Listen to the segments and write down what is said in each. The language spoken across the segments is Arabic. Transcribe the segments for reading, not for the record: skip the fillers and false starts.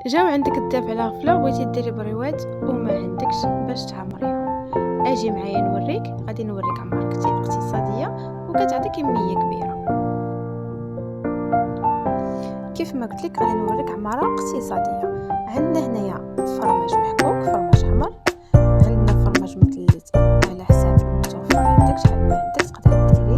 جاو عندك الضيف على غفله وبغيتي ديري بريوات وما عندكش باش تعمريهم. اجي معايا نوريك، غادي نوريك عمارة اقتصاديه وكتعطي كميه كبيره. كيف ما قلت لك غادي نوريك عمارة اقتصاديه. عندنا هنايا فرماج محكوك، فرماج حمر، عندنا فرماج مثلث على حساب المتوفر عندك، شحال ما عندك تقدري ديري.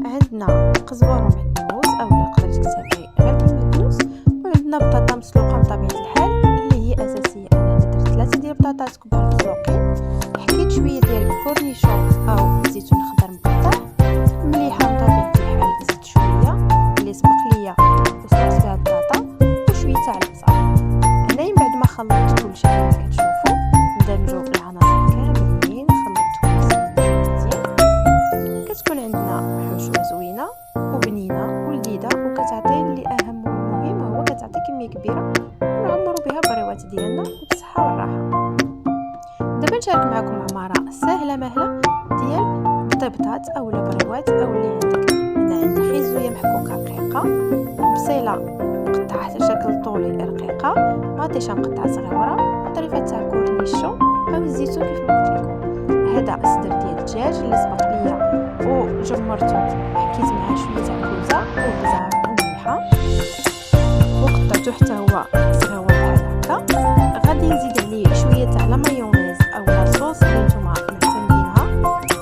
عندنا قزبر ومعدنوس اولا تقدري تكتبي غير بالمعدنوس. وعندنا بطاطا مسلوقه بطبيعه الحال اللي هي اساسيه. انا درت 3 ديال البطاطات كبار مسلوقين، حكيت شويه ديال الكورنيشون او زيتون خضر مقطع، مليحه بطبيعه الحال، زدت شويه اللي سبق ليا وصلت فيها البطاطا وشويه تاع البصل. هنايا بعد ما خلطت كلشي كما كتشوفوا ندمجوا العناصر كاملين، خلطتهم مزيان. كتكون عندنا حشوه زوينه وبنينه ولذيذه وكتعطي اللي اهم ومهم هو كتعطي كميه كبيره ونعمروا بها البريوات ديالنا بالصحه والراحه. دابا نشارك معكم عماره سهله مهله ديال الضبطات اولا بريوات او اللي عندك. هنا عندي خيزويه محكوكه رقيقه، بصيله مقطعه على شكل طولي رقيقه، مطيشه مقطعه صغيره، طريفه تاع كورنيشون او الزيتون كيف ما قلت لكم. هذا صدر ديال الدجاج اللي سبق ليا وجمرته، حكيت معاه شويه تاع الكوزه وبزار ومليحه وقطعته حتى هو صغيور بحال هكا. غادي نزيد عليه شويه تاع لا مايونيز اولا صوص اللي نتوما معتمدينها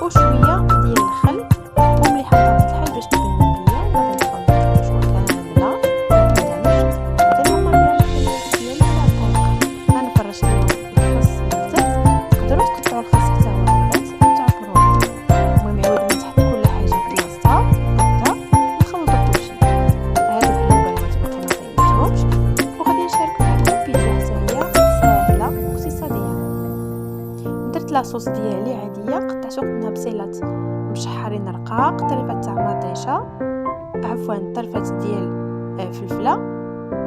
وشويه ديال الخل ومليحه بطبيعه الحال باش تبان نقيه. وغادي ندخل الحشوه كامله بالدمج. غادي نعمر بها الحلويات ديالي على الطريقه. غنفرش لهم الخس المفتت، تقدروا تقطعوا الخس حتى هو نبات وتعبروه. المهم يعود من تحت كل حاجه في بلاصتها وكذا نخلطوا كلشي. هادو هما البريوات باقي ما طيبتهمش وغادي نشارك معكم بيتزا حتى هي ساهله واقتصاديه. درت لاصوص ديالي عاديه، قطعت قلنا بصيلات مشحرين رقاق، طريفه تاع مطيشه عفوا طرفه ديال فلفله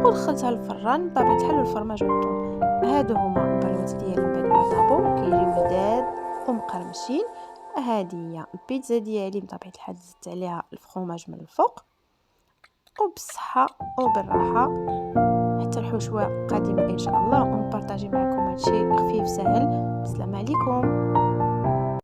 ودخلتها للفران بطبيعه الحال والفرماج والثوم. هادو هما البريوات ديالي من بعد ما طابو كيجيو وداد ومقرمشين. هذه هي البيتزا ديالي بطبيعه الحال، زدت عليها الفرماج من الفوق وبالصحه وبالراحه حتى الحشوه قادمه ان شاء الله، ونبارطاجي معكم هادشي خفيف سهل. السلام عليكم.